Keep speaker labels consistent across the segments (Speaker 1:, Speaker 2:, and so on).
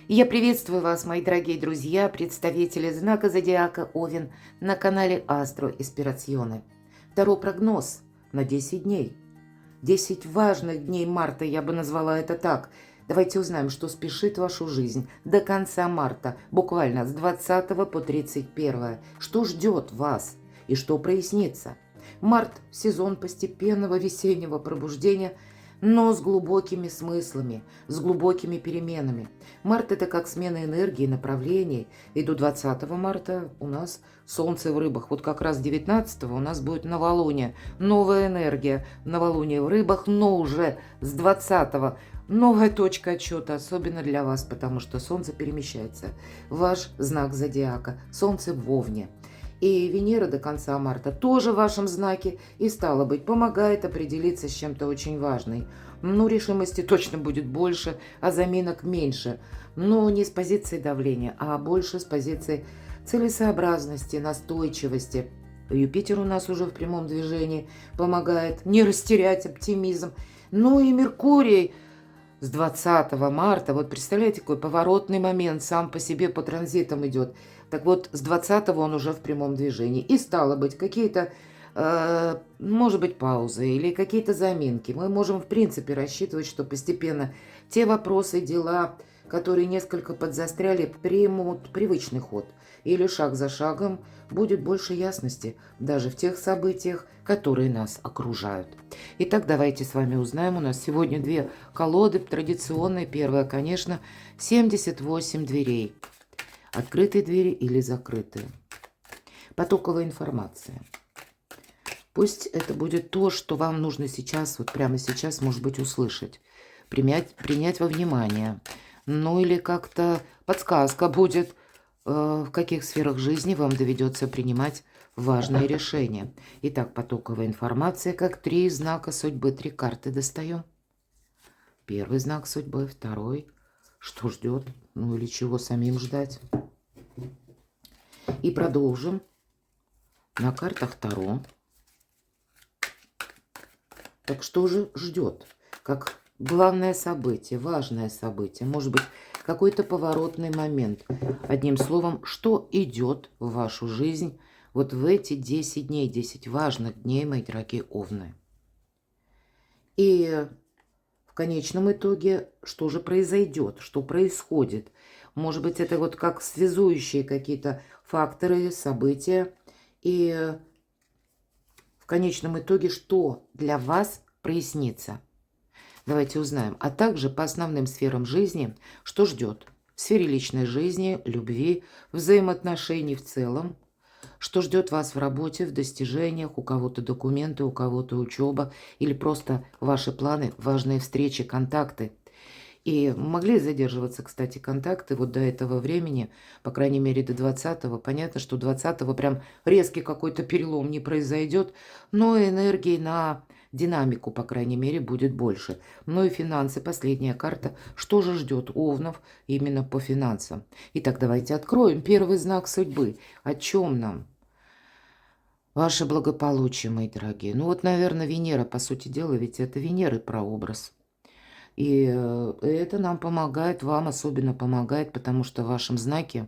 Speaker 1: Я приветствую вас, мои дорогие друзья, представители знака зодиака Овен на канале Астро Инспирационе. Второй прогноз на 10 дней. 10 важных дней марта, я бы назвала это так. Давайте узнаем, что спешит вашу жизнь до конца марта, буквально с 20 по 31. Что ждет вас и что прояснится. Март – сезон постепенного весеннего пробуждения, но с глубокими смыслами, с глубокими переменами. Март – это как смена энергии, направлений. И до 20 марта у нас Солнце в рыбах. Вот как раз 19 у нас будет новолуние, новая энергия, новолуние в рыбах, но уже с 20 новая точка отсчета, особенно для вас, потому что Солнце перемещается. Ваш знак зодиака – Солнце в Овне. И Венера до конца марта тоже в вашем знаке, и, стало быть, помогает определиться с чем-то очень важным. Ну, решимости точно будет больше, а заминок меньше. Но не с позиции давления, а больше с позиции целесообразности, настойчивости. Юпитер у нас уже в прямом движении помогает не растерять оптимизм. Ну и Меркурий с 20 марта, вот представляете, какой поворотный момент, сам по себе по транзитам идет. Так вот, с 20 он уже в прямом движении. И стало быть, какие-то, может быть, паузы или какие-то заминки. Мы можем, в принципе, рассчитывать, что постепенно те вопросы, дела, которые несколько подзастряли, примут привычный ход. Или шаг за шагом будет больше ясности даже в тех событиях, которые нас окружают. Итак, давайте с вами узнаем. У нас сегодня две колоды традиционные. Первая, конечно, 78 дверей. Открытые двери или закрытые. Потоковая информация. Пусть это будет то, что вам нужно сейчас, вот прямо сейчас, может быть, услышать. Принять во внимание. Ну или как-то подсказка будет, в каких сферах жизни вам доведется принимать важные решения. Итак, потоковая информация, как 3 знака судьбы, 3 карты достаем. Первый знак судьбы, второй. Что ждет? Ну или чего самим ждать? И продолжим на картах Таро. Так что же ждет? Как главное событие, важное событие, может быть, какой-то поворотный момент. Одним словом, что идет в вашу жизнь вот в эти 10 дней, 10 важных дней, мои дорогие овны. И в конечном итоге, что же произойдет, что происходит? Может быть, это вот как связующие какие-то факторы, события. И в конечном итоге, что для вас прояснится? Давайте узнаем. А также по основным сферам жизни, что ждет в сфере личной жизни, любви, взаимоотношений в целом, что ждет вас в работе, в достижениях, у кого-то документы, у кого-то учеба или просто ваши планы, важные встречи, контакты. И могли задерживаться, кстати, контакты вот до этого времени, по крайней мере до 20-го. Понятно, что 20-го прям резкий какой-то перелом не произойдет, но энергии на динамику, по крайней мере, будет больше. Ну и финансы, последняя карта. Что же ждет овнов именно по финансам? Итак, давайте откроем первый знак судьбы. О чем нам? Ваше благополучие, мои дорогие. Ну вот, наверное, Венера, по сути дела, ведь это Венеры прообраз. И это нам помогает, вам особенно помогает, потому что в вашем знаке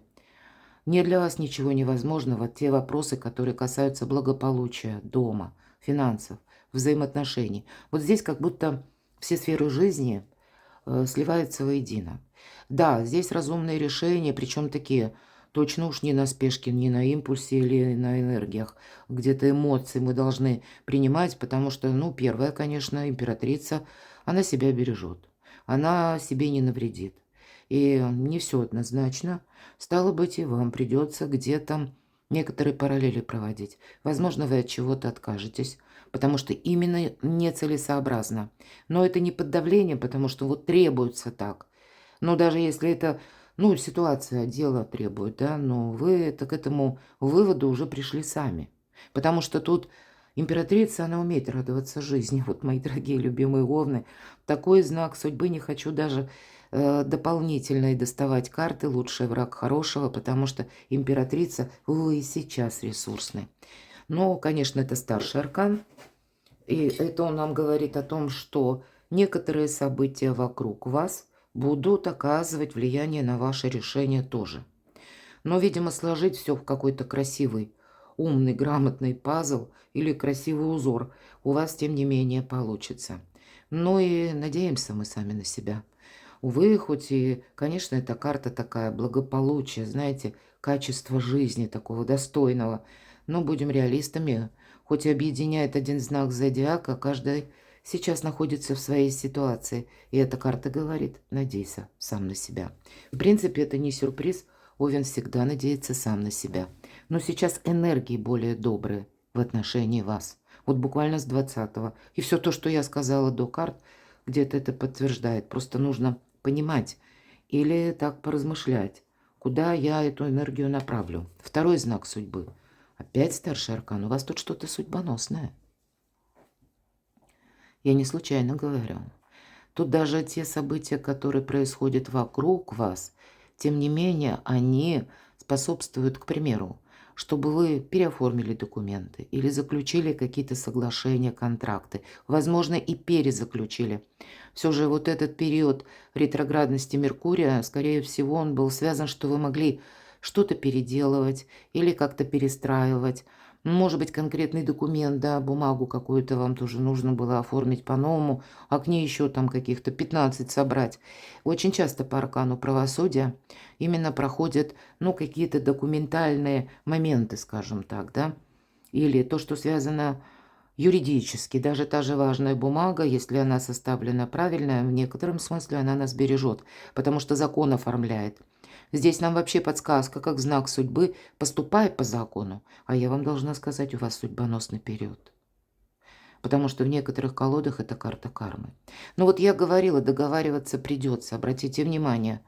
Speaker 1: не для вас ничего невозможного. Те вопросы, которые касаются благополучия, дома, финансов, взаимоотношений. Вот здесь как будто все сферы жизни сливаются воедино. Да, здесь разумные решения, причем такие точно уж не на спешке, не на импульсе или на энергиях. Где-то эмоции мы должны принимать, потому что, ну, первая, конечно, императрица, она себя бережет. Она себе не навредит. И не все однозначно. Стало быть, и вам придется где-то некоторые параллели проводить. Возможно, вы от чего-то откажетесь, потому что именно нецелесообразно. Но это не под давлением, потому что вот требуется так. Но даже если это, ну, ситуация, дело требует, да, но вы это к этому выводу уже пришли сами. Потому что тут императрица, она умеет радоваться жизни. Вот, мои дорогие любимые овны, такой знак судьбы, не хочу даже дополнительно и доставать карты, лучший враг хорошего, потому что императрица, вы сейчас ресурсны. Но, конечно, это старший аркан, и это он нам говорит о том, что некоторые события вокруг вас будут оказывать влияние на ваши решения тоже. Но, видимо, сложить все в какой-то красивый, умный, грамотный пазл или красивый узор у вас, тем не менее, получится. Ну и надеемся мы сами на себя. Увы, хоть и, конечно, эта карта такая благополучие, знаете, качество жизни такого достойного, но будем реалистами, хоть и объединяет один знак зодиака, каждый сейчас находится в своей ситуации, и эта карта говорит: надейся сам на себя. В принципе, это не сюрприз, Овен всегда надеется сам на себя. Но сейчас энергии более добрые в отношении вас. Вот буквально с 20-го. И все то, что я сказала до карт, где-то это подтверждает. Просто нужно понимать или так поразмышлять, куда я эту энергию направлю. Второй знак судьбы. Опять старший аркан. У вас тут что-то судьбоносное. Я не случайно говорю. Тут даже те события, которые происходят вокруг вас, тем не менее, они способствуют, к примеру, чтобы вы переоформили документы или заключили какие-то соглашения, контракты, возможно, и перезаключили. Все же вот этот период ретроградности Меркурия, скорее всего, он был связан, что вы могли что-то переделывать или как-то перестраивать. Может быть, конкретный документ, да, бумагу какую-то вам тоже нужно было оформить по-новому, а к ней еще там каких-то 15 собрать. Очень часто по аркану правосудия именно проходят, ну, какие-то документальные моменты, скажем так, да, или то, что связано юридически. Даже та же важная бумага, если она составлена правильно, в некотором смысле она нас бережет, потому что закон оформляет. Здесь нам вообще подсказка, как знак судьбы: поступай по закону. А я вам должна сказать, у вас судьбоносный период. Потому что в некоторых колодах это карта кармы. Но вот я говорила, договариваться придется. Обратите внимание,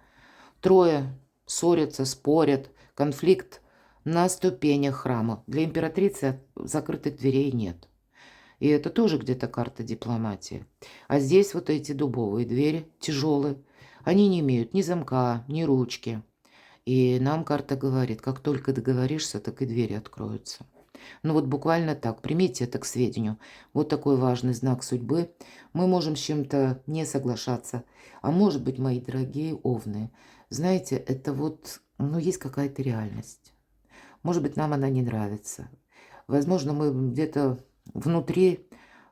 Speaker 1: трое ссорятся, спорят, конфликт на ступенях храма. Для императрицы закрытых дверей нет. И это тоже где-то карта дипломатии. А здесь вот эти дубовые двери, тяжелые, они не имеют ни замка, ни ручки. И нам карта говорит, как только договоришься, так и двери откроются. Ну вот буквально так, примите это к сведению. Вот такой важный знак судьбы. Мы можем с чем-то не соглашаться. А может быть, мои дорогие овны, знаете, это вот, ну, есть какая-то реальность. Может быть, нам она не нравится. Возможно, мы где-то внутри,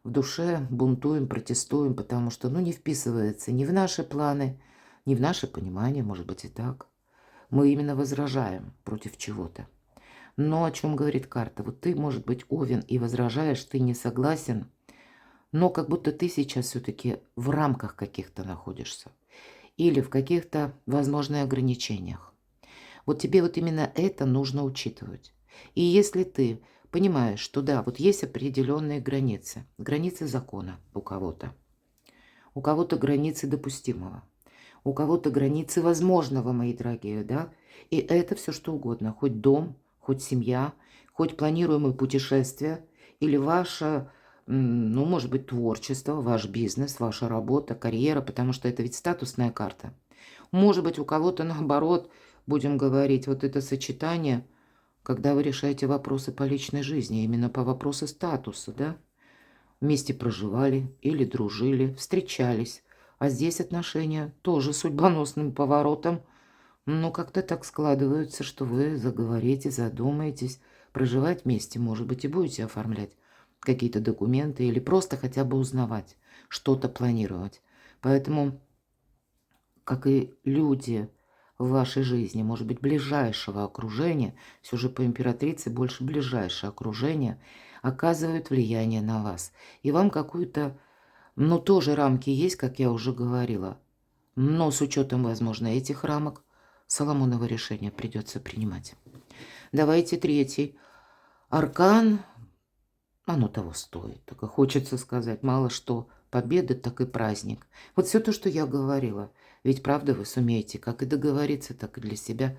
Speaker 1: в душе бунтуем, протестуем, потому что, ну, не вписывается ни в наши планы, ни в наше понимание, может быть, и так. Мы именно возражаем против чего-то. Но о чем говорит карта? Вот ты, может быть, Овен, и возражаешь, ты не согласен, но как будто ты сейчас все-таки в рамках каких-то находишься. Или в каких-то, возможно, ограничениях. Вот тебе вот именно это нужно учитывать. И если ты понимаешь, что да, вот есть определенные границы закона у кого-то границы допустимого, у кого-то границы возможного, мои дорогие, да, и это все что угодно, хоть дом, хоть семья, хоть планируемое путешествие или ваше, ну, может быть, творчество, ваш бизнес, ваша работа, карьера, потому что это ведь статусная карта. Может быть, у кого-то наоборот, будем говорить, вот это сочетание, когда вы решаете вопросы по личной жизни, именно по вопросу статуса, да, вместе проживали или дружили, встречались, а здесь отношения тоже судьбоносным поворотом, ну, как-то так складываются, что вы заговорите, задумаетесь, проживать вместе, может быть, и будете оформлять какие-то документы или просто хотя бы узнавать, что-то планировать. Поэтому, как и люди в вашей жизни, может быть, ближайшего окружения, все же по императрице больше ближайшее окружение, оказывают влияние на вас. И вам какую-то, ну, тоже рамки есть, как я уже говорила, но с учетом, возможно, этих рамок Соломоново решение придется принимать. Давайте третий. Аркан, оно того стоит. Так и хочется сказать, мало что победа, так и праздник. Вот все то, что я говорила. Ведь правда вы сумеете как и договориться, так и для себя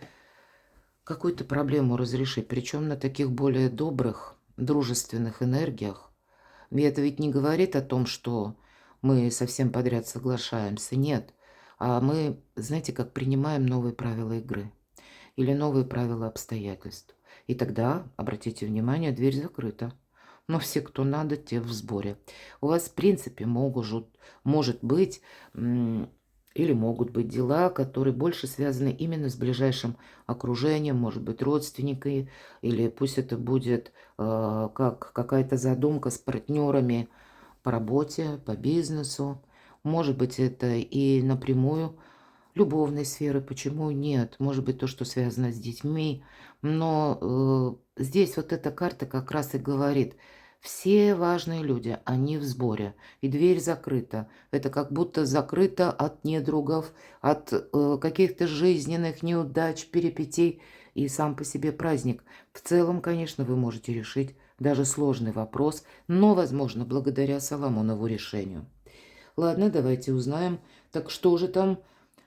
Speaker 1: какую-то проблему разрешить. Причем на таких более добрых, дружественных энергиях. И это ведь не говорит о том, что мы совсем подряд соглашаемся. Нет. А мы, знаете, как принимаем новые правила игры или новые правила обстоятельств. И тогда, обратите внимание, дверь закрыта. Но все, кто надо, те в сборе. У вас, в принципе, может быть Или могут быть дела, которые больше связаны именно с ближайшим окружением, может быть, родственники, или пусть это будет как какая-то задумка с партнерами по работе, по бизнесу. Может быть, это и напрямую любовной сферы, почему нет? Может быть, то, что связано с детьми. Но здесь вот эта карта как раз и говорит, все важные люди, они в сборе, и дверь закрыта. Это как будто закрыто от недругов, от каких-то жизненных неудач, перипетий, и сам по себе праздник. В целом, конечно, вы можете решить даже сложный вопрос, но, возможно, благодаря Соломонову решению. Ладно, давайте узнаем, так что же там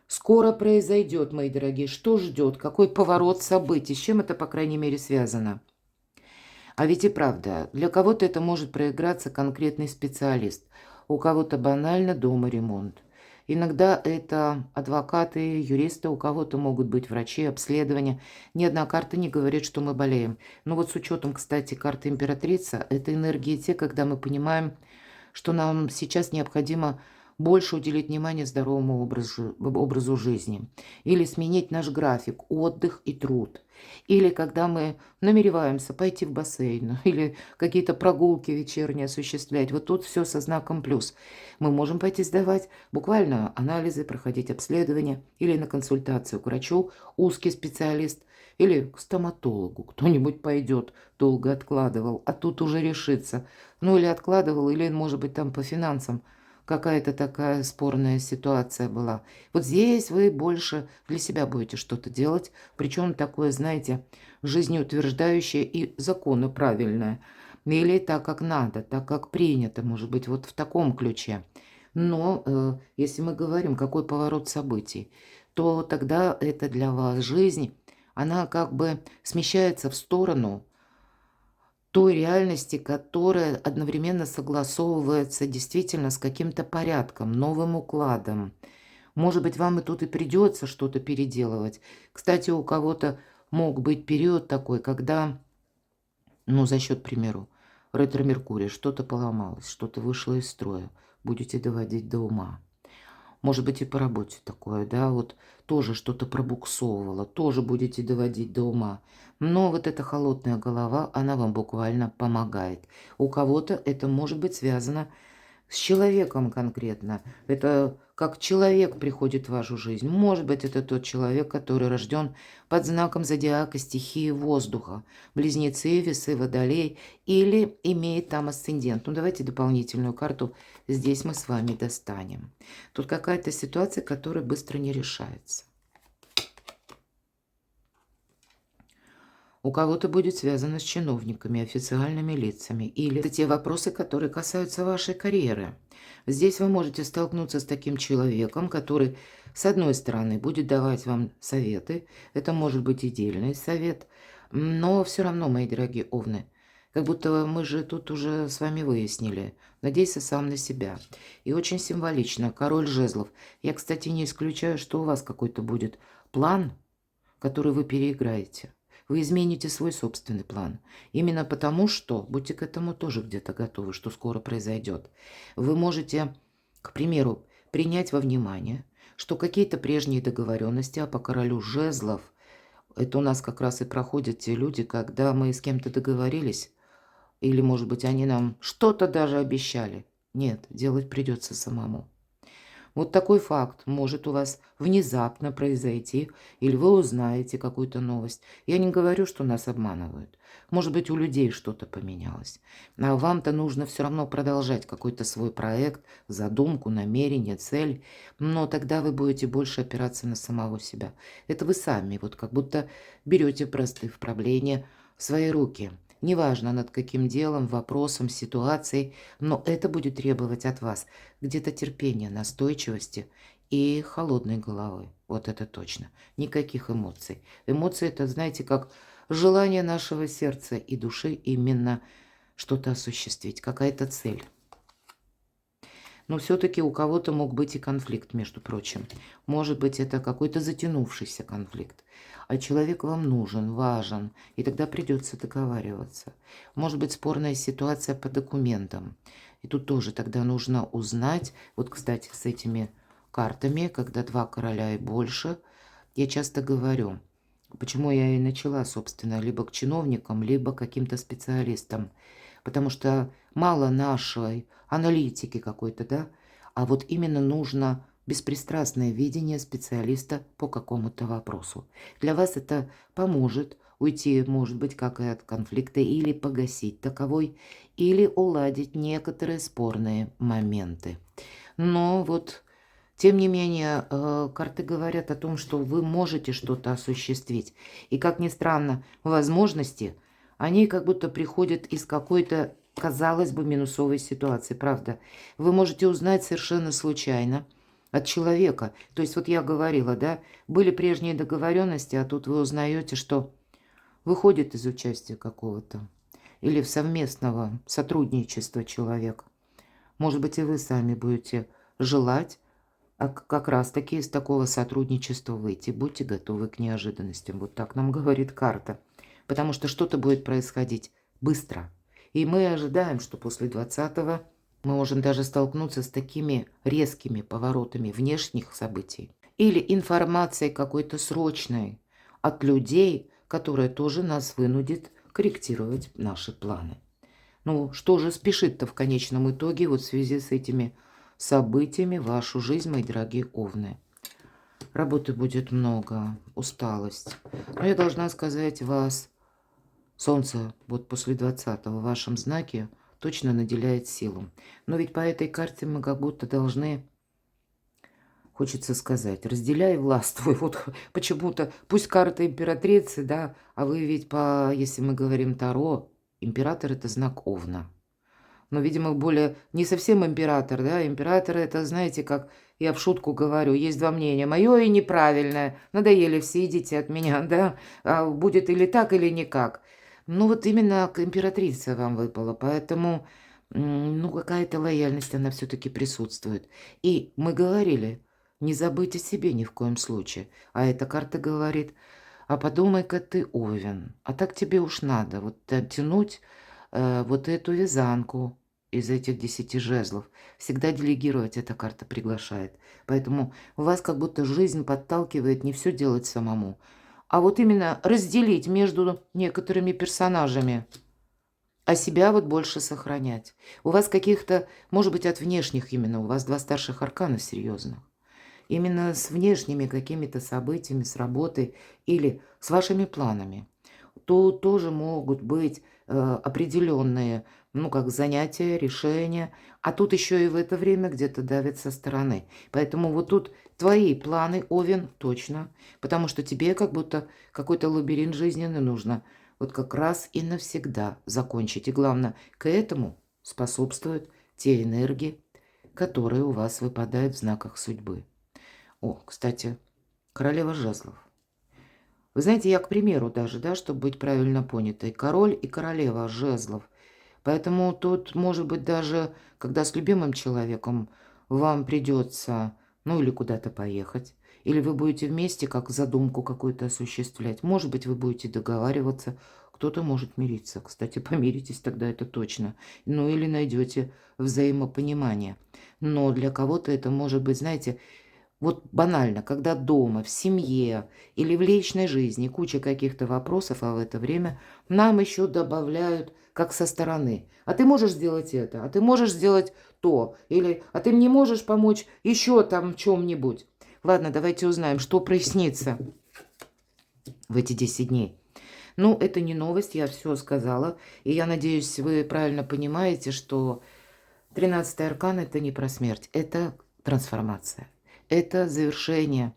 Speaker 1: скоро произойдет, мои дорогие, что ждет, какой поворот событий, с чем это, по крайней мере, связано. А ведь и правда, для кого-то это может проиграться конкретный специалист, у кого-то банально дома ремонт. Иногда это адвокаты, юристы, у кого-то могут быть врачи, обследования. Ни одна карта не говорит, что мы болеем. Но вот с учетом, кстати, карты императрица, это энергии те, когда мы понимаем, что нам сейчас необходимо больше уделить внимание здоровому образу жизни. Или сменить наш график, отдых и труд. Или когда мы намереваемся пойти в бассейн, или какие-то прогулки вечерние осуществлять. Вот тут все со знаком плюс. Мы можем пойти сдавать буквально анализы, проходить обследование, или на консультацию к врачу, узкий специалист, или к стоматологу. Кто-нибудь пойдет, долго откладывал, а тут уже решится. Ну, или откладывал, или, может быть, там по финансам какая-то такая спорная ситуация была. Вот здесь вы больше для себя будете что-то делать, причем такое, знаете, жизнеутверждающее и законоправильное. Или так, как надо, так, как принято, может быть, вот в таком ключе. Но если мы говорим, какой поворот событий, то тогда это для вас жизнь, она как бы смещается в сторону той реальности, которая одновременно согласовывается действительно с каким-то порядком, новым укладом. Может быть, вам и тут и придется что-то переделывать. Кстати, у кого-то мог быть период такой, когда, ну, за счет, к примеру, ретро-меркурия, что-то поломалось, что-то вышло из строя. Будете доводить до ума. Может быть, и по работе такое, да, вот тоже что-то пробуксовывало, тоже будете доводить до ума. Но вот эта холодная голова, она вам буквально помогает. У кого-то это может быть связано с человеком конкретно. Это как человек приходит в вашу жизнь. Может быть, это тот человек, который рожден под знаком зодиака стихии воздуха. Близнецы, весы, водолей. Или имеет там асцендент. Ну, давайте дополнительную карту здесь мы с вами достанем. Тут какая-то ситуация, которая быстро не решается. У кого-то будет связано с чиновниками, официальными лицами. Или это те вопросы, которые касаются вашей карьеры. Здесь вы можете столкнуться с таким человеком, который, с одной стороны, будет давать вам советы. Это может быть и дельный совет. Но все равно, мои дорогие овны, как будто мы же тут уже с вами выяснили. Надейся сам на себя. И очень символично. Король жезлов. Я, кстати, не исключаю, что у вас какой-то будет план, который вы переиграете. Вы измените свой собственный план. Именно потому, что, будьте к этому тоже где-то готовы, что скоро произойдет. Вы можете, к примеру, принять во внимание, что какие-то прежние договоренности, а по королю жезлов, это у нас как раз и проходят те люди, когда мы с кем-то договорились, или, может быть, они нам что-то даже обещали. Нет, делать придется самому. Вот такой факт может у вас внезапно произойти, или вы узнаете какую-то новость. Я не говорю, что нас обманывают. Может быть, у людей что-то поменялось. А вам-то нужно все равно продолжать какой-то свой проект, задумку, намерение, цель. Но тогда вы будете больше опираться на самого себя. Это вы сами, вот как будто берете простые вправления в свои руки. Неважно над каким делом, вопросом, ситуацией, но это будет требовать от вас где-то терпения, настойчивости и холодной головы. Вот это точно. Никаких эмоций. Эмоции это, знаете, как желание нашего сердца и души именно что-то осуществить, какая-то цель. Но все-таки у кого-то мог быть и конфликт, между прочим. Может быть, это какой-то затянувшийся конфликт. А человек вам нужен, важен, и тогда придется договариваться. Может быть, спорная ситуация по документам. И тут тоже тогда нужно узнать, вот, кстати, с этими картами, когда два короля и больше, я часто говорю, почему я и начала, собственно, либо к чиновникам, либо к каким-то специалистам. Потому что мало нашей аналитики какой-то, да, а вот именно нужно беспристрастное видение специалиста по какому-то вопросу. Для вас это поможет уйти, может быть, как и от конфликта, или погасить таковой, или уладить некоторые спорные моменты. Но вот, тем не менее, карты говорят о том, что вы можете что-то осуществить. И, как ни странно, возможности, они как будто приходят из какой-то, казалось бы, минусовой ситуации, правда. Вы можете узнать совершенно случайно от человека. То есть вот я говорила, да, были прежние договоренности, а тут вы узнаете, что выходит из участия какого-то или в совместного сотрудничества человека. Может быть, и вы сами будете желать как раз-таки из такого сотрудничества выйти. Будьте готовы к неожиданностям. Вот так нам говорит карта. Потому что что-то будет происходить быстро. И мы ожидаем, что после 20-го мы можем даже столкнуться с такими резкими поворотами внешних событий. Или информацией какой-то срочной от людей, которая тоже нас вынудит корректировать наши планы. Ну, что же спешит-то в конечном итоге вот в связи с этими событиями в вашу жизнь, мои дорогие овны? Работы будет много, усталость. Но я должна сказать, вас Солнце вот после 20-го в вашем знаке точно наделяет силу. Но ведь по этой карте мы как будто должны, хочется сказать, разделяй, властвуй. Вот почему-то, пусть карта императрицы, да, а вы ведь если мы говорим Таро, император – это знак Овна. Но, видимо, более не совсем император, да, император – это, знаете, как я в шутку говорю, есть два мнения, мое и неправильное, надоели все, идите от меня, да, будет или так, или никак. Ну, вот именно к императрице вам выпало, поэтому, ну, какая-то лояльность, она все-таки присутствует. И мы говорили, не забыть о себе ни в коем случае. А эта карта говорит, а подумай-ка ты, Овен, а так тебе уж надо, вот тянуть вот эту вязанку из этих 10 жезлов. Всегда делегировать эта карта приглашает. Поэтому у вас как будто жизнь подталкивает не все делать самому, а вот именно разделить между некоторыми персонажами, а себя вот больше сохранять. У вас каких-то, может быть, от внешних именно, у вас два старших аркана серьезных. Именно с внешними какими-то событиями, с работой или с вашими планами. Тут тоже могут быть определенные, ну, как занятия, решения, а тут еще и в это время где-то давят со стороны. Поэтому вот тут твои планы, Овен, точно, потому что тебе как будто какой-то лабиринт жизненный нужно вот как раз и навсегда закончить. И главное, к этому способствуют те энергии, которые у вас выпадают в знаках судьбы. О, кстати, королева жезлов. Вы знаете, я, к примеру, даже, да, чтобы быть правильно понятой, король и королева жезлов. Поэтому тут, может быть, даже, когда с любимым человеком вам придется, ну, или куда-то поехать, или вы будете вместе как задумку какую-то осуществлять. Может быть, вы будете договариваться, кто-то может мириться. Кстати, помиритесь тогда, это точно. Ну, или найдете взаимопонимание. Но для кого-то это может быть, знаете, вот банально, когда дома, в семье или в личной жизни куча каких-то вопросов, а в это время нам еще добавляют, как со стороны. А ты можешь сделать это, а ты можешь сделать то, или а ты мне можешь помочь еще там в чем-нибудь. Ладно, давайте узнаем, что прояснится в эти 10 дней. Ну, это не новость, я все сказала. И я надеюсь, вы правильно понимаете, что 13-й аркан – это не про смерть, это трансформация. Это завершение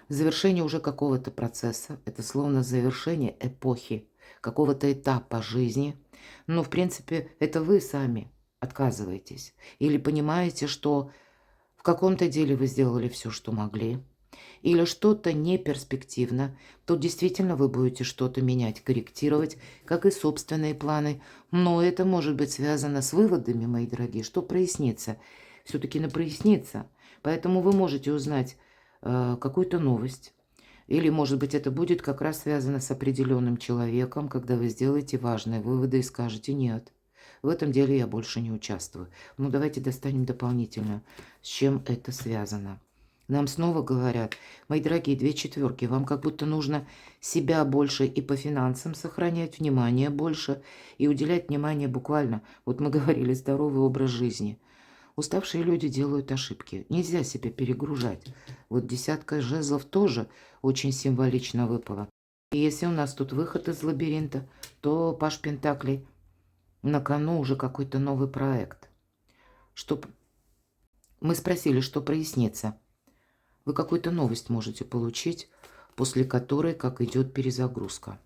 Speaker 1: уже какого-то процесса. Это словно завершение эпохи, какого-то этапа жизни. Но, в принципе, это вы сами отказываетесь. Или понимаете, что в каком-то деле вы сделали все, что могли. Или что-то не перспективно, то действительно вы будете что-то менять, корректировать, как и собственные планы. Но это может быть связано с выводами, мои дорогие, что прояснится. Все-таки прояснится. Поэтому вы можете узнать какую-то новость. Или, может быть, это будет как раз связано с определенным человеком, когда вы сделаете важные выводы и скажете «нет». В этом деле я больше не участвую. Ну, давайте достанем дополнительно, с чем это связано. Нам снова говорят, мои дорогие, 2 четверки, вам как будто нужно себя больше и по финансам сохранять, внимание больше и уделять внимание буквально. Вот мы говорили, здоровый образ жизни. Уставшие люди делают ошибки. Нельзя себя перегружать. Вот 10 жезлов тоже очень символично выпала. И если у нас тут выход из лабиринта, то Паш Пентаклей на кону уже какой-то новый проект. Мы спросили, что прояснится. Вы какую-то новость можете получить, после которой как идет перезагрузка.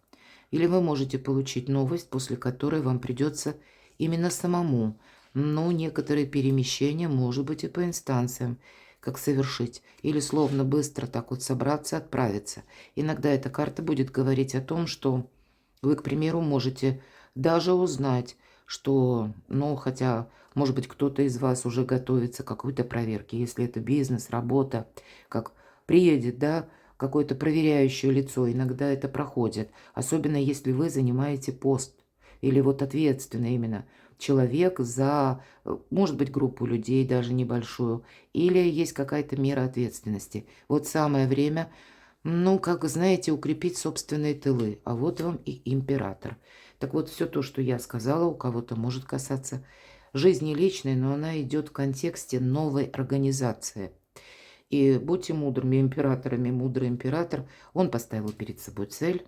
Speaker 1: Или вы можете получить новость, после которой вам придется именно самому, но некоторые перемещения, может быть, и по инстанциям, как совершить. Или словно быстро так вот собраться, отправиться. Иногда эта карта будет говорить о том, что вы, к примеру, можете даже узнать, что, ну, хотя, может быть, кто-то из вас уже готовится к какой-то проверке, если это бизнес, работа, как приедет, да, какое-то проверяющее лицо, иногда это проходит, особенно если вы занимаете пост или вот ответственный именно человек за, может быть, группу людей, даже небольшую, или есть какая-то мера ответственности. Вот самое время, ну, как знаете, укрепить собственные тылы, а вот вам и император. Так вот, все то, что я сказала, у кого-то может касаться жизни личной, но она идет в контексте новой организации. И будьте мудрыми императорами, мудрый император, он поставил перед собой цель,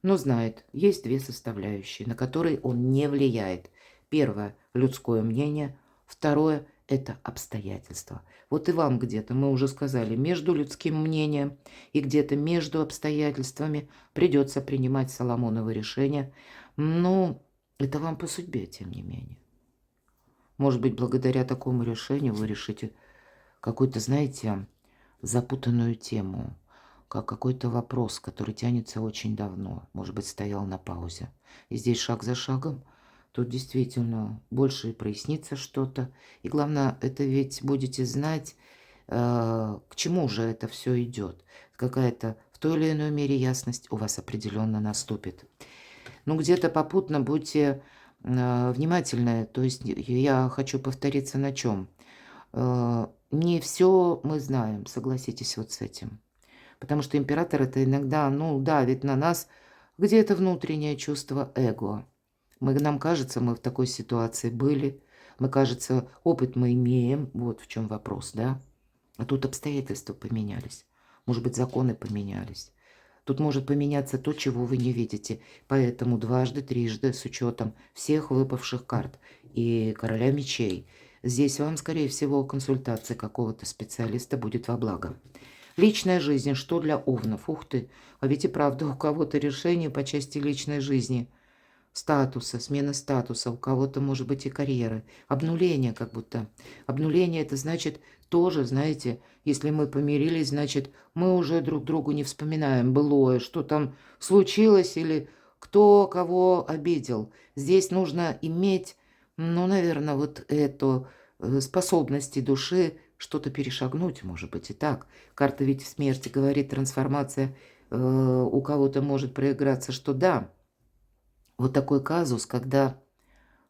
Speaker 1: но знает, есть 2 составляющие, на которые он не влияет. Первое– людское мнение, второе– это обстоятельства. Вот и вам где-то, мы уже сказали, между людским мнением и где-то между обстоятельствами придется принимать Соломоново решение. Но это вам по судьбе, тем не менее. Может быть, благодаря такому решению вы решите какую-то, знаете, запутанную тему, как какой-то вопрос, который тянется очень давно, может быть, стоял на паузе. И здесь шаг за шагом, тут действительно больше и прояснится что-то. И главное, это ведь будете знать, к чему же это все идет. Какая-то в той или иной мере ясность у вас определенно наступит. Ну, где-то попутно будьте внимательны. То есть я хочу повториться на чем. Не все мы знаем, согласитесь вот с этим. Потому что император это иногда, ну, давит на нас где-то внутреннее чувство эго. Нам кажется, мы в такой ситуации были. Мы, кажется, опыт мы имеем. Вот в чем вопрос, да? А тут обстоятельства поменялись. Может быть, законы поменялись. Тут может поменяться то, чего вы не видите. Поэтому дважды, трижды, с учетом всех выпавших карт и короля мечей, здесь вам, скорее всего, консультация какого-то специалиста будет во благо. Личная жизнь, что для овнов? Ух ты, а ведь и правда у кого-то решение по части личной жизни, статуса, смена статуса, у кого-то может быть и карьеры, обнуление как будто. Обнуление это значит тоже, знаете, если мы помирились, значит мы уже друг другу не вспоминаем былое, что там случилось или кто кого обидел. Здесь нужно иметь, ну, наверное, вот эту способности души что-то перешагнуть, может быть, и так. Карта ведь в смерти говорит, трансформация у кого-то может проиграться, что да, вот такой казус, когда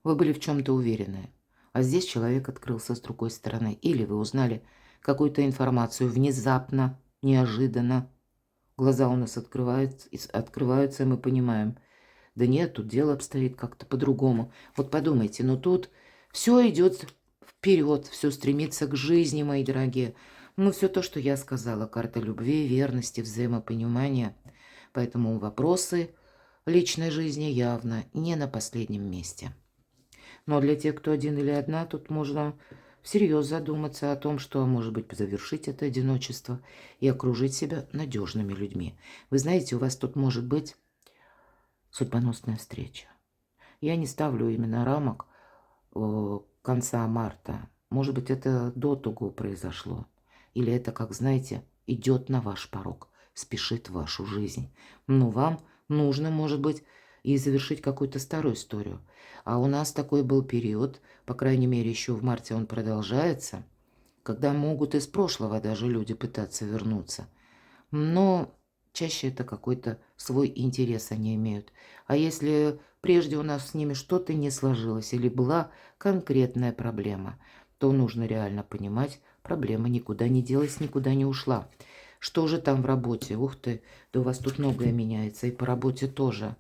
Speaker 1: вы были в чем-то уверены, а здесь человек открылся с другой стороны. Или вы узнали какую-то информацию внезапно, неожиданно. Глаза у нас открываются, и мы понимаем, да нет, тут дело обстоит как-то по-другому. Вот подумайте, но тут все идет вперед, все стремится к жизни, мои дорогие. Ну, все то, что я сказала, карта любви, верности, взаимопонимания. Поэтому вопросы личной жизни явно не на последнем месте. Но для тех, кто один или одна, тут можно всерьез задуматься о том, что, может быть, завершить это одиночество и окружить себя надежными людьми. Вы знаете, у вас тут может быть судьбоносная встреча. Я не ставлю именно рамок конца марта. Может быть, это до того произошло. Или это, как знаете, идет на ваш порог, спешит в вашу жизнь. Но вам нужно, может быть, и завершить какую-то старую историю. А у нас такой был период, по крайней мере, еще в марте он продолжается, когда могут из прошлого даже люди пытаться вернуться. Но чаще это какой-то свой интерес они имеют. А если прежде у нас с ними что-то не сложилось или была конкретная проблема, то нужно реально понимать, Проблема никуда не делась, никуда не ушла. Что же там в работе? Ух ты, да у вас тут многое меняется, и по работе тоже.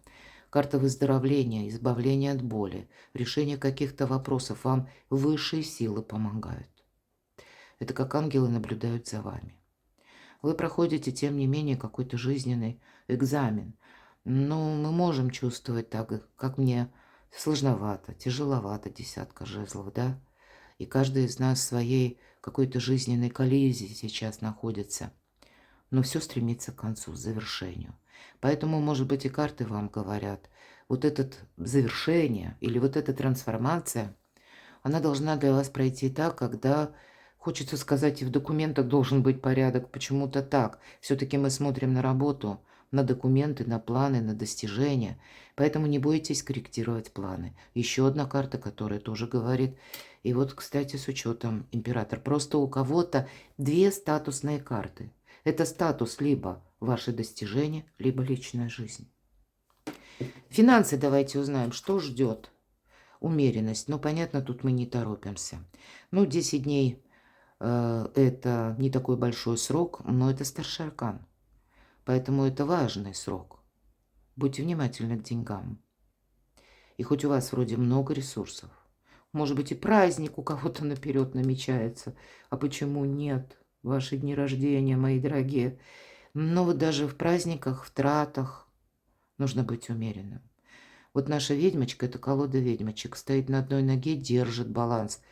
Speaker 1: Карта выздоровления, избавления от боли, решение каких-то вопросов. Вам высшие силы помогают. Это как ангелы наблюдают за вами. Вы проходите, тем не менее, какой-то жизненный экзамен. Но мы можем чувствовать так, как мне сложновато, тяжеловато, десятка жезлов, да? И каждый из нас в своей какой-то жизненной коллизии сейчас находится. Но все стремится к концу, к завершению. Поэтому, может быть, и карты вам говорят, вот это завершение или вот эта трансформация, она должна для вас пройти так, когда, хочется сказать, и в документах должен быть порядок, почему-то так. Все-таки мы смотрим на работу, на документы, на планы, на достижения. Поэтому не бойтесь корректировать планы. Еще одна карта, которая тоже говорит. И вот, кстати, с учетом император. Просто у кого-то две статусные карты. Это статус либо ваши достижения, либо личная жизнь. Финансы давайте узнаем, что ждет. Умеренность. Ну, понятно, тут мы не торопимся. Ну, 10 дней это не такой большой срок, но это старший аркан. Поэтому это важный срок. Будьте внимательны к деньгам. И хоть у вас вроде много ресурсов, может быть и праздник у кого-то наперед намечается, а почему нет? Ваши дни рождения, мои дорогие. Но вот даже в праздниках, в тратах нужно быть умеренным. Вот наша ведьмочка, это колода ведьмочек, стоит на одной ноге, держит баланс.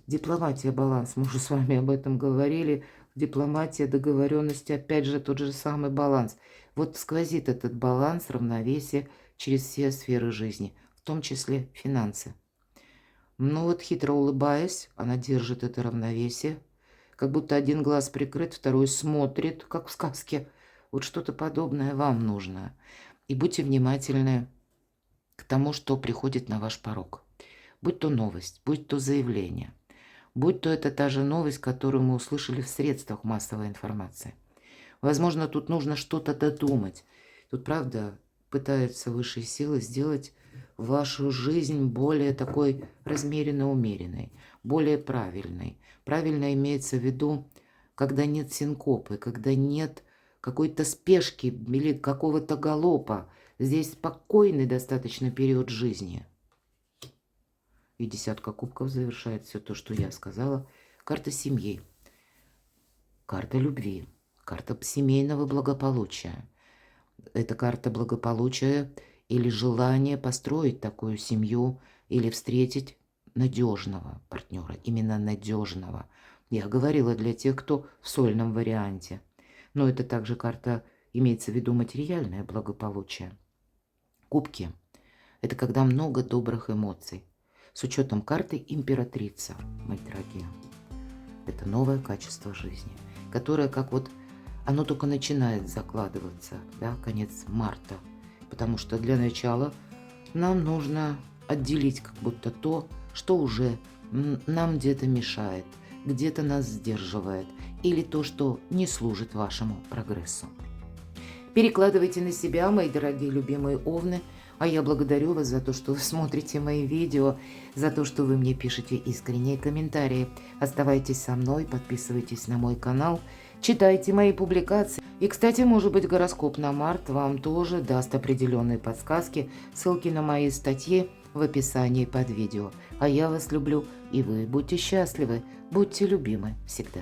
Speaker 1: Дипломатия, баланс, мы уже с вами об этом говорили. Дипломатия, договоренности, опять же тот же самый баланс. Вот сквозит этот баланс, равновесие через все сферы жизни, в том числе финансы. Но вот хитро улыбаясь, она держит это равновесие, как будто один глаз прикрыт, второй смотрит, как в сказке. Вот что-то подобное вам нужно. И будьте внимательны к тому, что приходит на ваш порог. Будь то новость, будь то заявление, будь то это та же новость, которую мы услышали в средствах массовой информации. Возможно, тут нужно что-то додумать. Тут, правда, пытаются высшие силы сделать вашу жизнь более такой размеренно умеренной, более правильной. Правильно имеется в виду, когда нет синкопы, когда нет какой-то спешки или какого-то галопа. Здесь спокойный достаточно период жизни. И десятка кубков завершает все то, что я сказала. Карта семьи, карта любви, карта семейного благополучия. Это карта благополучия или желание построить такую семью или встретить надежного партнера, именно надежного. Я говорила для тех, кто в сольном варианте. Но это также карта, имеется в виду материальное благополучие. Кубки – это когда много добрых эмоций. С учетом карты императрица, мои дорогие. Это новое качество жизни, которое, как вот оно только начинает закладываться, да, конец марта. Потому что для начала нам нужно отделить как будто то, что уже нам где-то мешает, где-то нас сдерживает, или то, что не служит вашему прогрессу. Перекладывайте на себя, мои дорогие любимые овны, а я благодарю вас за то, что вы смотрите мои видео, за то, что вы мне пишете искренние комментарии. Оставайтесь со мной, подписывайтесь на мой канал, читайте мои публикации. И, кстати, может быть, гороскоп на март вам тоже даст определенные подсказки. Ссылки на мои статьи в описании под видео. А я вас люблю, и вы будьте счастливы, будьте любимы всегда.